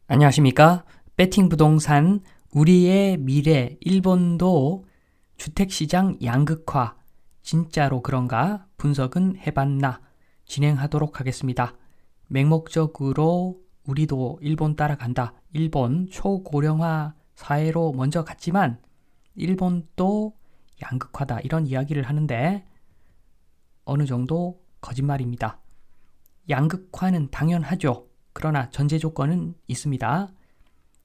안녕하십니까? 배팅 부동산 우리의 미래 일본도 주택시장 양극화 진짜로 그런가 분석은 해봤나 진행하도록 하겠습니다. 맹목적으로 우리도 일본 따라간다. 일본 초고령화 사회로 먼저 갔지만 일본도 양극화다 이런 이야기를 하는데 어느 정도 거짓말입니다. 양극화는 당연하죠. 그러나 전제 조건은 있습니다.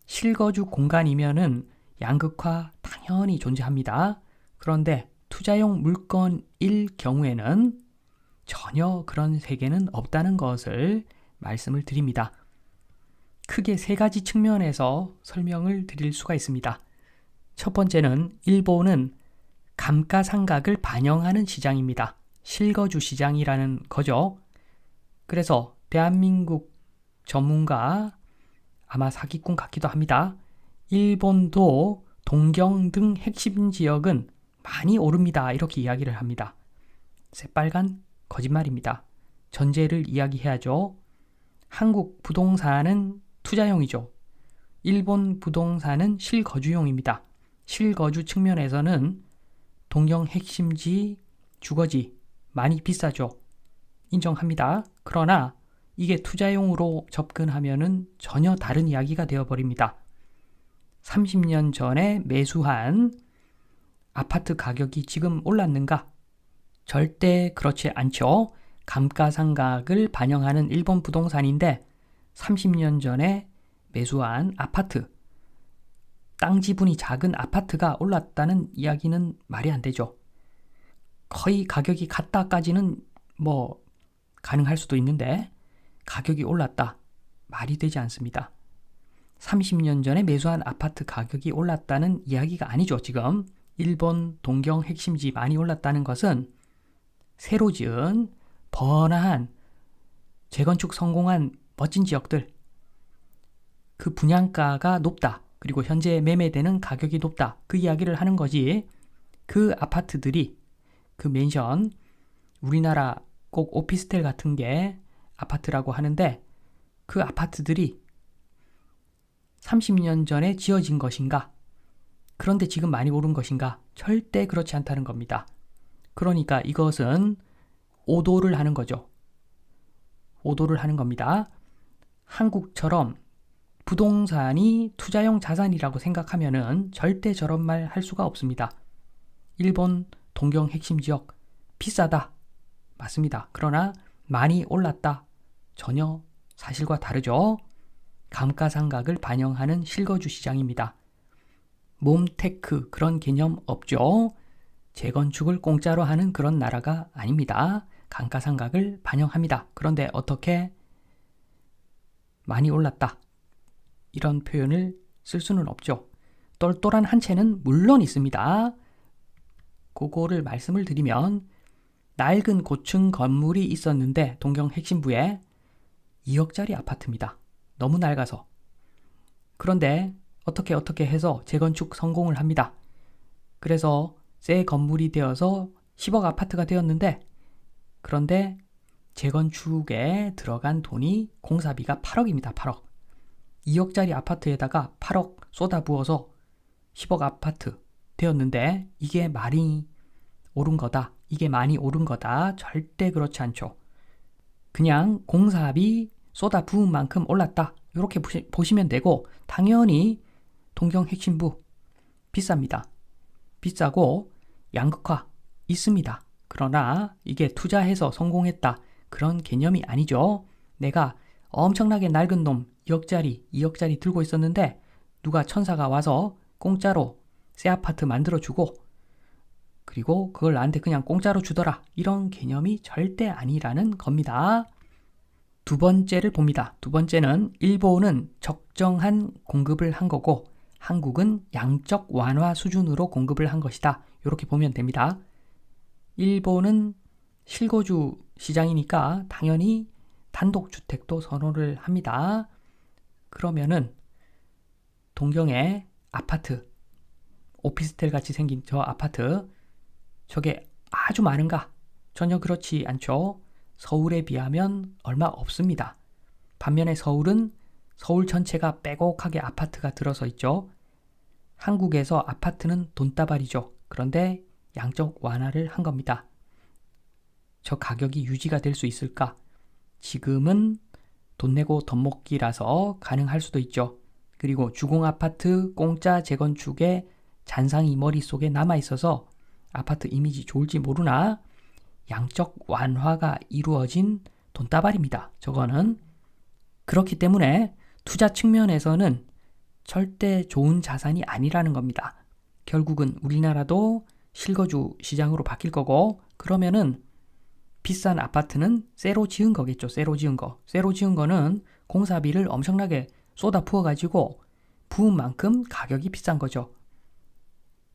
실거주 공간이면은 양극화 당연히 존재합니다. 그런데 투자용 물건일 경우에는 전혀 그런 세계는 없다는 것을 말씀을 드립니다. 크게 세 가지 측면에서 설명을 드릴 수가 있습니다. 첫 번째는 일본은 감가상각을 반영하는 시장입니다. 실거주 시장이라는 거죠. 그래서 대한민국 전문가 아마 사기꾼 같기도 합니다. 일본도 동경 등 핵심 지역은 많이 오릅니다. 이렇게 이야기를 합니다. 새빨간 거짓말입니다. 전제를 이야기해야죠. 한국 부동산은 투자용이죠. 일본 부동산은 실거주용입니다. 실거주 측면에서는 동경 핵심지, 주거지 많이 비싸죠. 인정합니다. 그러나 이게 투자용으로 접근하면은 전혀 다른 이야기가 되어버립니다. 30년 전에 매수한 아파트 가격이 지금 올랐는가? 절대 그렇지 않죠. 감가상각을 반영하는 일본 부동산인데 30년 전에 매수한 아파트, 땅 지분이 작은 아파트가 올랐다는 이야기는 말이 안 되죠. 거의 가격이 같다까지는 뭐 가능할 수도 있는데 가격이 올랐다. 말이 되지 않습니다. 30년 전에 매수한 아파트 가격이 올랐다는 이야기가 아니죠. 지금 일본 동경 핵심지 많이 올랐다는 것은 새로 지은 번화한 재건축 성공한 멋진 지역들 그 분양가가 높다. 그리고 현재 매매되는 가격이 높다. 그 이야기를 하는 거지. 그 아파트들이 그 맨션 우리나라 꼭 오피스텔 같은 게 아파트라고 하는데 그 아파트들이 30년 전에 지어진 것인가? 그런데 지금 많이 오른 것인가? 절대 그렇지 않다는 겁니다. 그러니까 이것은 오도를 하는 거죠. 오도를 하는 겁니다. 한국처럼 부동산이 투자용 자산이라고 생각하면은 절대 저런 말 할 수가 없습니다. 일본 동경 핵심 지역 비싸다. 맞습니다. 그러나 많이 올랐다. 전혀 사실과 다르죠. 감가상각을 반영하는 실거주 시장입니다. 몸테크 그런 개념 없죠. 재건축을 공짜로 하는 그런 나라가 아닙니다. 감가상각을 반영합니다. 그런데 어떻게 많이 올랐다. 이런 표현을 쓸 수는 없죠. 똘똘한 한 채는 물론 있습니다. 그거를 말씀을 드리면 낡은 고층 건물이 있었는데 동경 핵심부에 2억짜리 아파트입니다. 너무 낡아서. 그런데 어떻게 해서 재건축 성공을 합니다. 그래서 새 건물이 되어서 10억 아파트가 되었는데 그런데 재건축에 들어간 돈이 공사비가 8억입니다. 8억. 2억짜리 아파트에다가 8억 쏟아부어서 10억 아파트 되었는데 이게 많이 오른 거다. 이게 많이 오른 거다. 절대 그렇지 않죠. 그냥 공사비 쏟아 부은 만큼 올랐다. 이렇게 보시면 되고 당연히 동경 핵심부 비쌉니다. 비싸고 양극화 있습니다. 그러나 이게 투자해서 성공했다. 그런 개념이 아니죠. 내가 엄청나게 낡은 놈 2억짜리, 2억짜리 들고 있었는데 누가 천사가 와서 공짜로 새 아파트 만들어주고 그리고 그걸 나한테 그냥 공짜로 주더라. 이런 개념이 절대 아니라는 겁니다. 두 번째를 봅니다. 두 번째는 일본은 적정한 공급을 한 거고 한국은 양적 완화 수준으로 공급을 한 것이다. 이렇게 보면 됩니다. 일본은 실거주 시장이니까 당연히 단독주택도 선호를 합니다. 그러면은 동경의 아파트, 오피스텔 같이 생긴 저 아파트 저게 아주 많은가? 전혀 그렇지 않죠. 서울에 비하면 얼마 없습니다. 반면에 서울은 서울 전체가 빼곡하게 아파트가 들어서 있죠. 한국에서 아파트는 돈다발이죠. 그런데 양적 완화를 한 겁니다. 저 가격이 유지가 될 수 있을까? 지금은 돈 내고 돈 먹기라서 가능할 수도 있죠. 그리고 주공아파트 공짜 재건축의 잔상이 머릿속에 남아있어서 아파트 이미지 좋을지 모르나 양적 완화가 이루어진 돈다발입니다. 저거는. 그렇기 때문에 투자 측면에서는 절대 좋은 자산이 아니라는 겁니다. 결국은 우리나라도 실거주 시장으로 바뀔 거고, 그러면은 비싼 아파트는 새로 지은 거겠죠. 새로 지은 거. 새로 지은 거는 공사비를 엄청나게 쏟아 부어가지고 부은 만큼 가격이 비싼 거죠.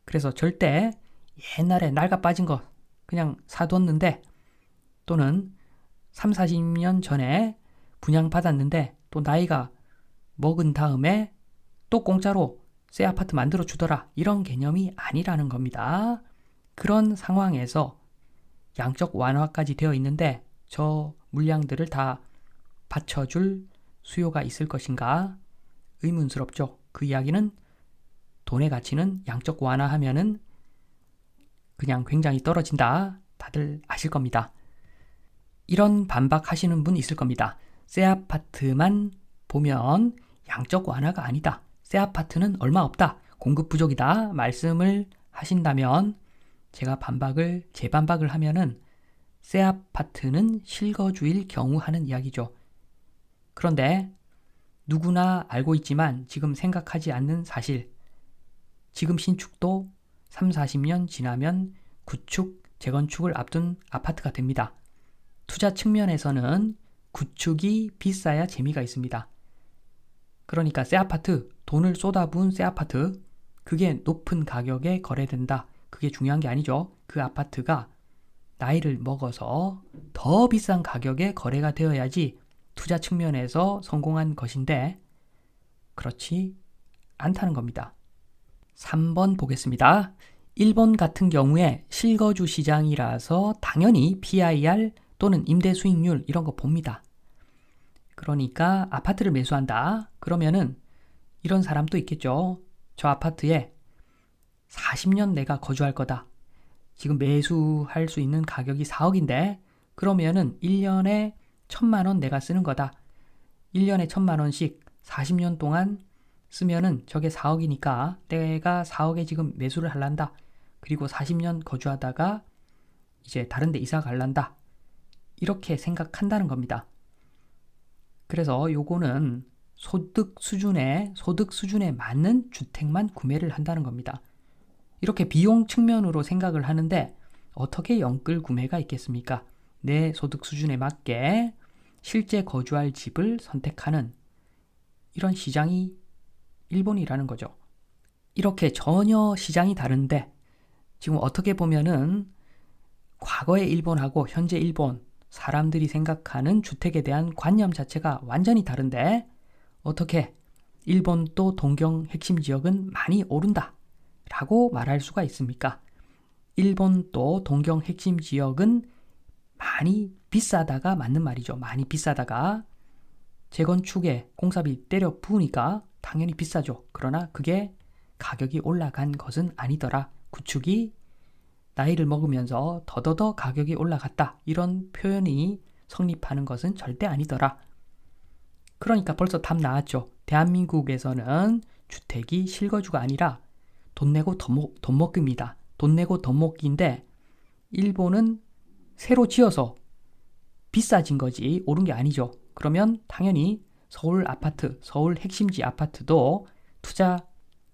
그래서 절대 옛날에 낡아 빠진 거 그냥 사뒀는데, 또는 3, 40년 전에 분양받았는데 또 나이가 먹은 다음에 또 공짜로 새 아파트 만들어 주더라, 이런 개념이 아니라는 겁니다. 그런 상황에서 양적 완화까지 되어 있는데 저 물량들을 다 받쳐줄 수요가 있을 것인가? 의문스럽죠. 그 이야기는 돈의 가치는 양적 완화하면은 그냥 굉장히 떨어진다. 다들 아실 겁니다. 이런 반박하시는 분 있을 겁니다. 새 아파트만 보면 양적 완화가 아니다. 새 아파트는 얼마 없다. 공급 부족이다. 말씀을 하신다면 제가 재반박을 하면은 새 아파트는 실거주일 경우 하는 이야기죠. 그런데 누구나 알고 있지만 지금 생각하지 않는 사실. 지금 신축도 3, 40년 지나면 구축, 재건축을 앞둔 아파트가 됩니다. 투자 측면에서는 구축이 비싸야 재미가 있습니다. 그러니까 새 아파트, 돈을 쏟아부은 새 아파트, 그게 높은 가격에 거래된다. 그게 중요한 게 아니죠. 그 아파트가 나이를 먹어서 더 비싼 가격에 거래가 되어야지 투자 측면에서 성공한 것인데 그렇지 않다는 겁니다. 3번 보겠습니다. 일본 같은 경우에 실거주 시장이라서 당연히 PIR 또는 임대 수익률 이런 거 봅니다. 그러니까 아파트를 매수한다. 그러면은 이런 사람도 있겠죠. 저 아파트에 40년 내가 거주할 거다. 지금 매수할 수 있는 가격이 4억인데 그러면은 1년에 1,000만 원 내가 쓰는 거다. 1년에 1,000만 원씩 40년 동안 쓰면은 저게 4억이니까 내가 4억에 지금 매수를 할란다. 그리고 40년 거주하다가 이제 다른 데 이사 갈란다. 이렇게 생각한다는 겁니다. 그래서 요거는 소득 수준에 맞는 주택만 구매를 한다는 겁니다. 이렇게 비용 측면으로 생각을 하는데 어떻게 영끌 구매가 있겠습니까? 내 소득 수준에 맞게 실제 거주할 집을 선택하는 이런 시장이 일본이라는 거죠. 이렇게 전혀 시장이 다른데 지금 어떻게 보면은 과거의 일본하고 현재 일본 사람들이 생각하는 주택에 대한 관념 자체가 완전히 다른데 어떻게 일본도 동경 핵심 지역은 많이 오른다 라고 말할 수가 있습니까? 일본도 동경 핵심 지역은 많이 비싸다가 맞는 말이죠. 많이 비싸다가 재건축에 공사비 때려 부으니까 당연히 비싸죠. 그러나 그게 가격이 올라간 것은 아니더라. 구축이 나이를 먹으면서 더더더 가격이 올라갔다. 이런 표현이 성립하는 것은 절대 아니더라. 그러니까 벌써 답 나왔죠. 대한민국에서는 주택이 실거주가 아니라 돈 내고 돈 먹기입니다. 돈 내고 돈 먹기인데 일본은 새로 지어서 비싸진 거지 오른 게 아니죠. 그러면 당연히 서울 아파트, 서울 핵심지 아파트도 투자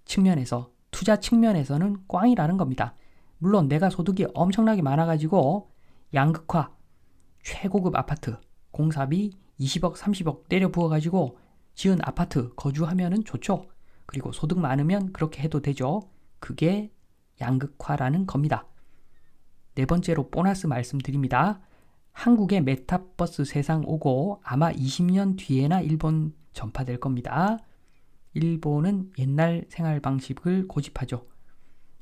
측면에서는 꽝이라는 겁니다. 물론 내가 소득이 엄청나게 많아가지고 양극화, 최고급 아파트, 공사비 20억, 30억 때려 부어가지고 지은 아파트 거주하면은 좋죠. 그리고 소득 많으면 그렇게 해도 되죠. 그게 양극화라는 겁니다. 네 번째로 보너스 말씀드립니다. 한국의 메타버스 세상 오고 아마 20년 뒤에나 일본 전파될 겁니다. 일본은 옛날 생활 방식을 고집하죠.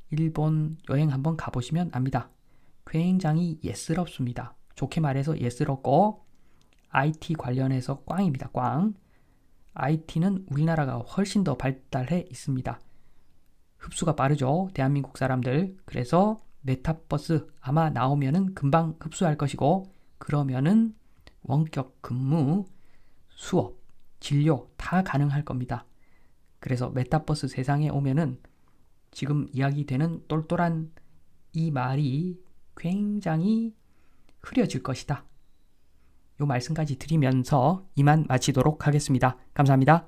일본 여행 한번 가보시면 압니다. 굉장히 예스럽습니다. 좋게 말해서 예스럽고 IT 관련해서 꽝입니다. 꽝. IT는 우리나라가 훨씬 더 발달해 있습니다. 흡수가 빠르죠. 대한민국 사람들. 그래서 메타버스 아마 나오면은 금방 흡수할 것이고, 그러면은 원격 근무, 수업, 진료 다 가능할 겁니다. 그래서 메타버스 세상에 오면은 지금 이야기되는 똘똘한 이 말이 굉장히 흐려질 것이다. 요 말씀까지 드리면서 이만 마치도록 하겠습니다. 감사합니다.